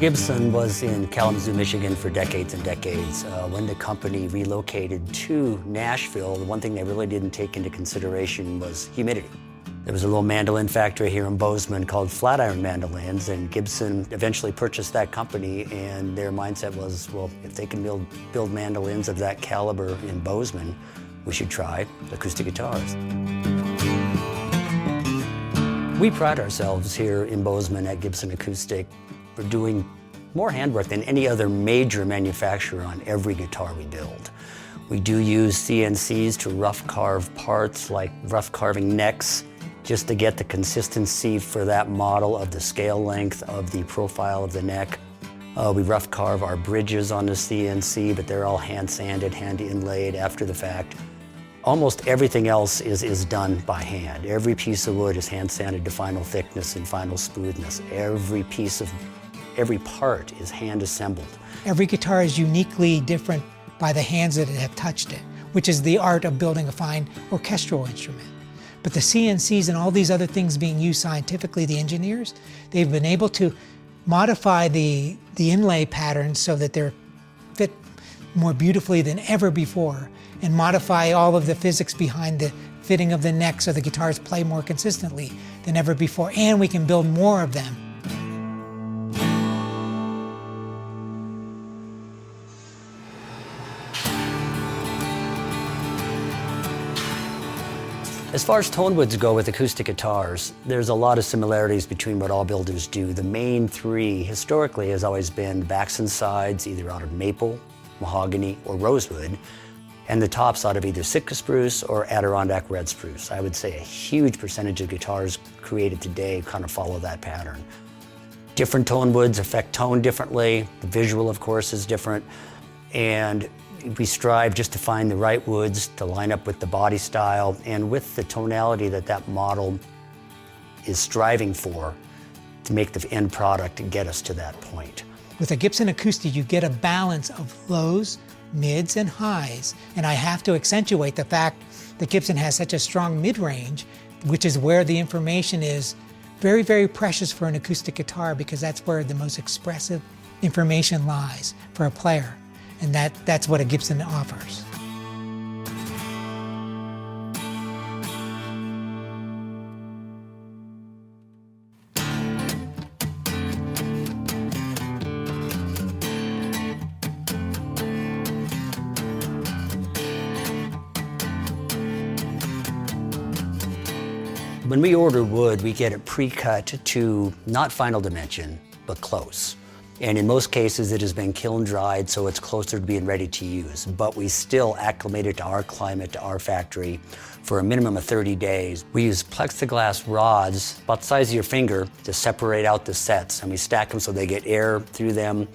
Gibson was in Kalamazoo, Michigan for decades and decades. When the company relocated to Nashville, the one thing they really didn't take into consideration was humidity. There was a little mandolin factory here in Bozeman called Flatiron Mandolins, and Gibson eventually purchased that company, and their mindset was, well, if they can build mandolins of that caliber in Bozeman, we should try acoustic guitars. We pride ourselves here in Bozeman at Gibson Acoustic for doing more handwork than any other major manufacturer on every guitar we build. We do use CNCs to rough carve parts, like rough carving necks, just to get the consistency for that model of the scale length of the profile of the neck. We rough carve our bridges on the CNC, but they're all hand sanded, hand inlaid after the fact. Almost everything else is done by hand. Every piece of wood is hand sanded to final thickness and final smoothness. Every part is hand assembled. Every guitar is uniquely different by the hands that have touched it, which is the art of building a fine orchestral instrument. But the CNCs and all these other things being used scientifically, the engineers, they've been able to modify the inlay patterns so that they're fit more beautifully than ever before, and modify all of the physics behind the fitting of the neck so the guitars play more consistently than ever before, and we can build more of them. As far as tone woods go with acoustic guitars, there's a lot of similarities between what all builders do. The main three historically has always been backs and sides, either out of maple, mahogany, or rosewood, and the tops out of either Sitka spruce or Adirondack red spruce. I would say a huge percentage of guitars created today kind of follow that pattern. Different tone woods affect tone differently. The visual, of course, is different, and we strive just to find the right woods to line up with the body style and with the tonality that that model is striving for to make the end product and get us to that point. With a Gibson Acoustic, you get a balance of lows, mids, and highs. And I have to accentuate the fact that Gibson has such a strong mid-range, which is where the information is very, very precious for an acoustic guitar, because that's where the most expressive information lies for a player. And that's what a Gibson offers. When we order wood, we get it pre-cut to not final dimension, but close. And in most cases, it has been kiln dried, so it's closer to being ready to use. But we still acclimate it to our climate, to our factory, for a minimum of 30 days. We use plexiglass rods, about the size of your finger, to separate out the sets. And we stack them so they get air through them.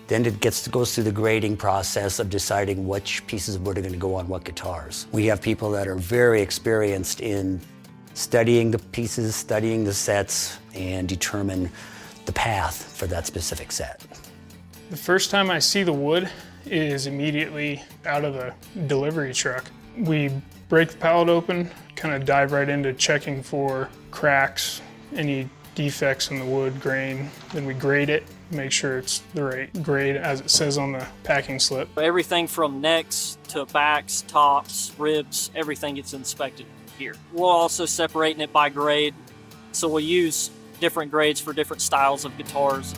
Then it goes through the grading process of deciding which pieces of wood are going to go on what guitars. We have people that are very experienced in studying the pieces, studying the sets, and determine the path for that specific set. The first time I see the wood is immediately out of the delivery truck. We break the pallet open, kind of dive right into checking for cracks, any defects in the wood grain. Then we grade it, make sure it's the right grade as it says on the packing slip. Everything from necks to backs, tops, ribs, everything gets inspected here. We're also separating it by grade, so we'll use different grades for different styles of guitars.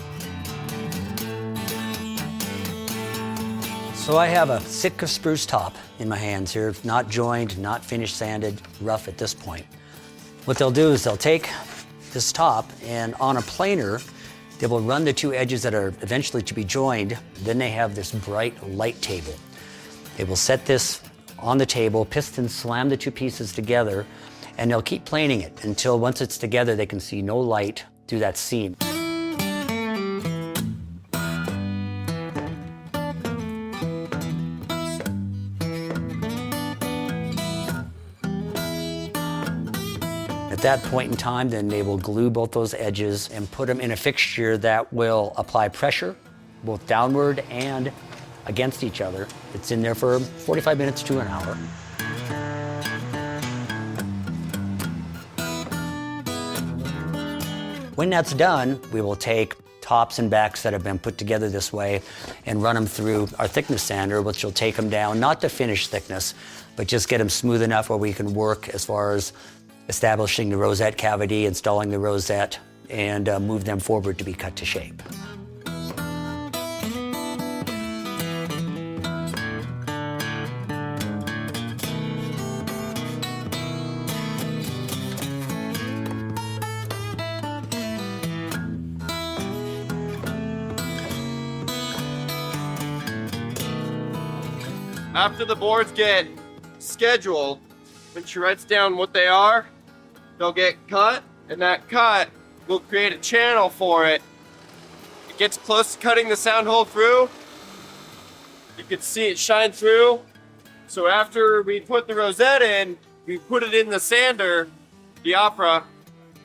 So I have a Sitka spruce top in my hands here, not joined, not finish sanded, rough at this point. What they'll do is they'll take this top, and on a planer, they will run the two edges that are eventually to be joined. Then they have this bright light table. They will set this on the table, piston slam the two pieces together, and they'll keep planing it until once it's together, they can see no light through that seam. At that point in time, then they will glue both those edges and put them in a fixture that will apply pressure, both downward and against each other. It's in there for 45 minutes to an hour. When that's done, we will take tops and backs that have been put together this way and run them through our thickness sander, which will take them down, not to finished thickness, but just get them smooth enough where we can work as far as establishing the rosette cavity, installing the rosette, and move them forward to be cut to shape. After the boards get scheduled, when she writes down what they are, they'll get cut, and that cut will create a channel for it. It gets close to cutting the sound hole through. You can see it shine through. So after we put the rosette in, we put it in the sander, the opera,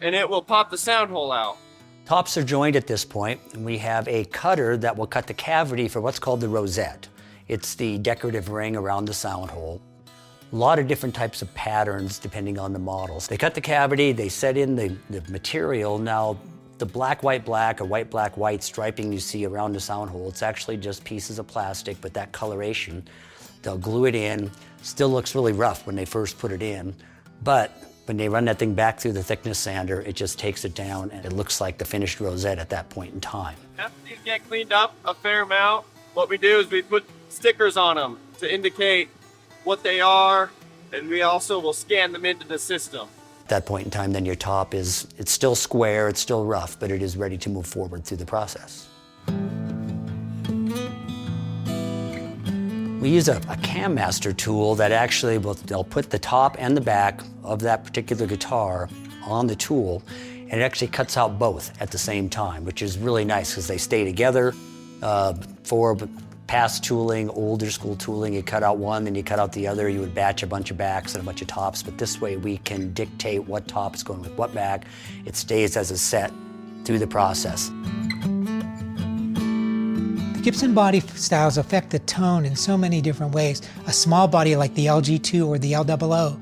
and it will pop the sound hole out. Tops are joined at this point, and we have a cutter that will cut the cavity for what's called the rosette. It's the decorative ring around the sound hole. A lot of different types of patterns depending on the models. They cut the cavity, they set in the material. Now, the black, white, black, or white, black, white striping you see around the sound hole, it's actually just pieces of plastic with that coloration. They'll glue it in. Still looks really rough when they first put it in, but when they run that thing back through the thickness sander, it just takes it down and it looks like the finished rosette at that point in time. After these get cleaned up a fair amount, what we do is we put stickers on them to indicate what they are, and we also will scan them into the system. At that point in time, then your top it's still square, it's still rough, but it is ready to move forward through the process. We use a Cam Master tool that actually they'll put the top and the back of that particular guitar on the tool, and it actually cuts out both at the same time, which is really nice because they stay together. For past tooling, older school tooling, you cut out one, then you cut out the other, you would batch a bunch of backs and a bunch of tops, but this way we can dictate what top is going with what back. It stays as a set through the process. The Gibson body styles affect the tone in so many different ways. A small body like the LG2 or the LOO,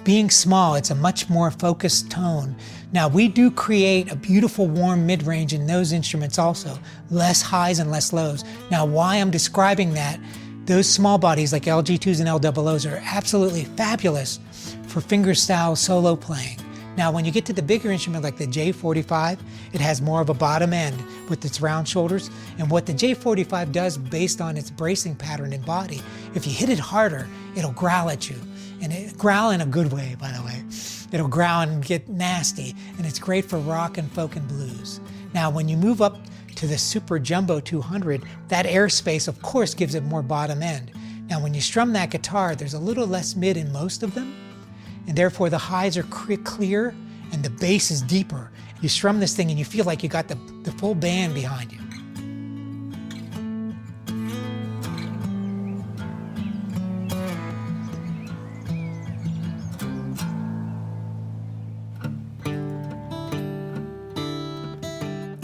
being small, it's a much more focused tone. Now, we do create a beautiful warm mid-range in those instruments also, less highs and less lows. Now, why I'm describing that, those small bodies like LG2s and LOOs are absolutely fabulous for fingerstyle solo playing. Now, when you get to the bigger instrument like the J45, it has more of a bottom end with its round shoulders. And what the J45 does based on its bracing pattern and body, if you hit it harder, it'll growl at you. And it growl in a good way, by the way. It'll growl and get nasty, and it's great for rock and folk and blues. Now, when you move up to the Super Jumbo 200, that airspace, of course, gives it more bottom end. Now, when you strum that guitar, there's a little less mid in most of them, and therefore the highs are clear and the bass is deeper. You strum this thing and you feel like you got the full band behind you.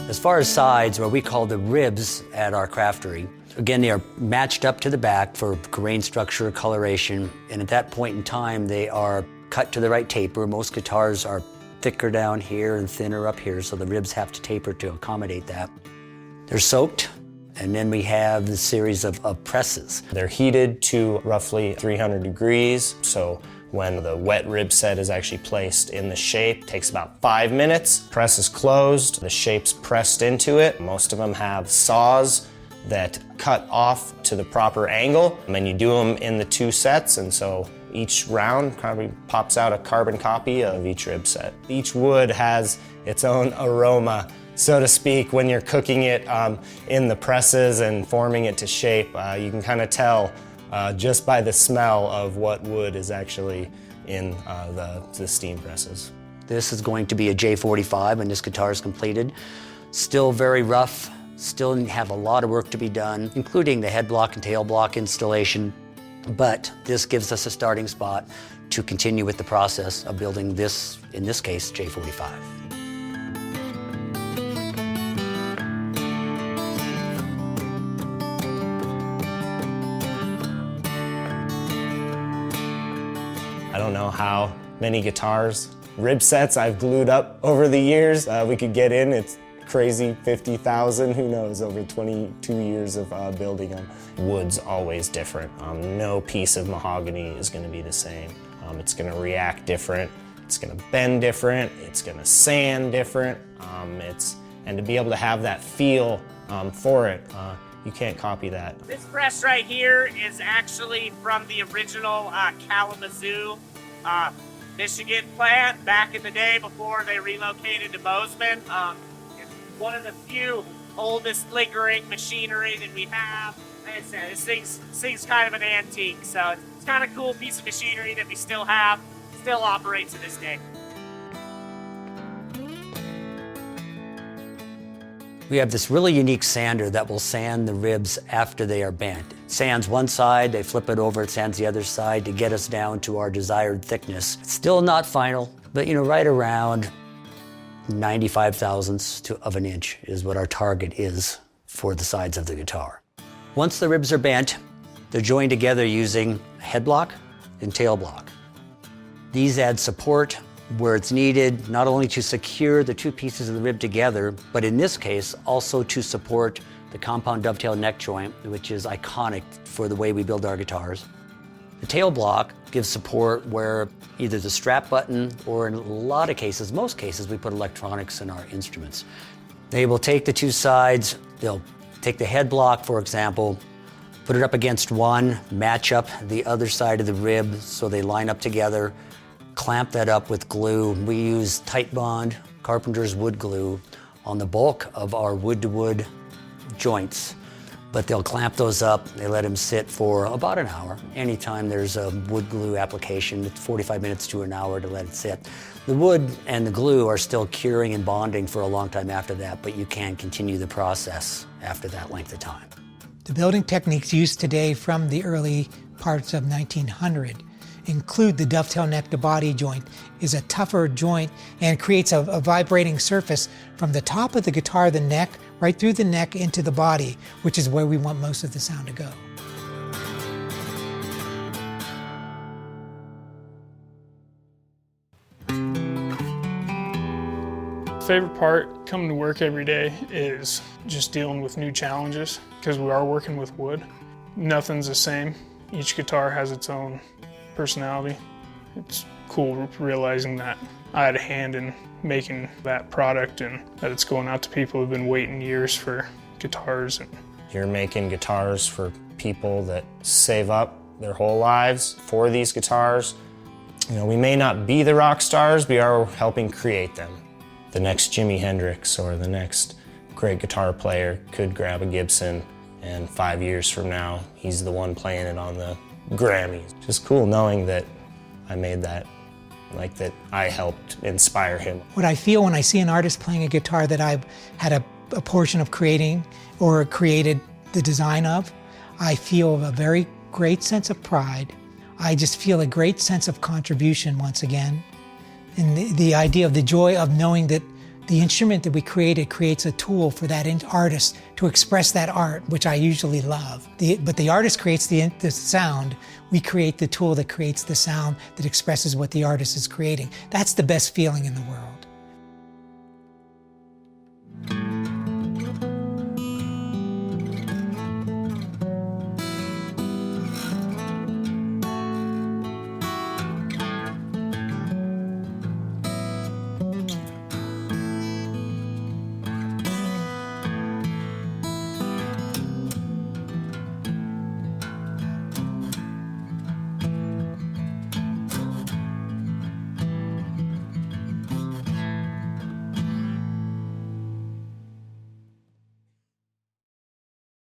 As far as sides, what we call the ribs at our craftery, again, they are matched up to the back for grain structure, coloration, and at that point in time, they are cut to the right taper. Most guitars are thicker down here and thinner up here, so the ribs have to taper to accommodate that. They're soaked, and then we have the series of presses. They're heated to roughly 300 degrees, so when the wet rib set is actually placed in the shape, it takes about 5 minutes. Press is closed, the shape's pressed into it. Most of them have saws that cut off to the proper angle, and you do them in the 2 sets, and so each round probably pops out a carbon copy of each rib set. Each wood has its own aroma, so to speak, when you're cooking it in the presses and forming it to shape. You can kind of tell just by the smell of what wood is actually in the steam presses. This is going to be a J45 when this guitar is completed. Still very rough, still have a lot of work to be done, including the head block and tail block installation, but this gives us a starting spot to continue with the process of building this, in this case, J45. I don't know how many guitars, rib sets I've glued up over the years we could get in. It's crazy 50,000, who knows, over 22 years of building them. Wood's always different. No piece of mahogany is going to be the same. It's going to react different. It's going to bend different. It's going to sand different. And to be able to have that feel for it, you can't copy that. This press right here is actually from the original Kalamazoo, Michigan plant back in the day before they relocated to Bozeman. It's one of the few oldest lingering machinery that we have. Like I said, this thing's kind of an antique, so it's kind of cool piece of machinery that we still have, still operates to this day. We have this really unique sander that will sand the ribs after they are bent. It sands one side, they flip it over, it sands the other side to get us down to our desired thickness. It's still not final, but right around 95 thousandths of an inch is what our target is for the sides of the guitar. Once the ribs are bent, they're joined together using head block and tail block. These add support where it's needed, not only to secure the two pieces of the rib together, but in this case, also to support the compound dovetail neck joint, which is iconic for the way we build our guitars. The tail block gives support where either the strap button, or in a lot of cases, most cases, we put electronics in our instruments. They will take the two sides, they'll take the head block, for example, put it up against one, match up the other side of the rib so they line up together, clamp that up with glue. We use Tight Bond, Carpenter's wood glue, on the bulk of our wood-to-wood joints. But they'll clamp those up, they let them sit for about an hour. Anytime there's a wood glue application, it's 45 minutes to an hour to let it sit. The wood and the glue are still curing and bonding for a long time after that, but you can continue the process after that length of time. The building techniques used today from the early parts of 1900 include the dovetail neck to body joint is a tougher joint and creates a vibrating surface from the top of the guitar, the neck, right through the neck into the body, which is where we want most of the sound to go. Favorite part coming to work every day is just dealing with new challenges because we are working with wood. Nothing's the same. Each guitar has its own personality. It's cool realizing that I had a hand in making that product and that it's going out to people who've been waiting years for guitars. You're making guitars for people that save up their whole lives for these guitars. We may not be the rock stars, we are helping create them. The next Jimi Hendrix or the next great guitar player could grab a Gibson, and 5 years from now, he's the one playing it on the Grammys. Just cool knowing that I made that, like that I helped inspire him. What I feel when I see an artist playing a guitar that I've had a portion of creating or created the design of, I feel a very great sense of pride. I just feel a great sense of contribution once again. And the idea of the joy of knowing that the instrument that we created creates a tool for that artist to express that art, which I usually love. But the artist creates the sound. We create the tool that creates the sound that expresses what the artist is creating. That's the best feeling in the world.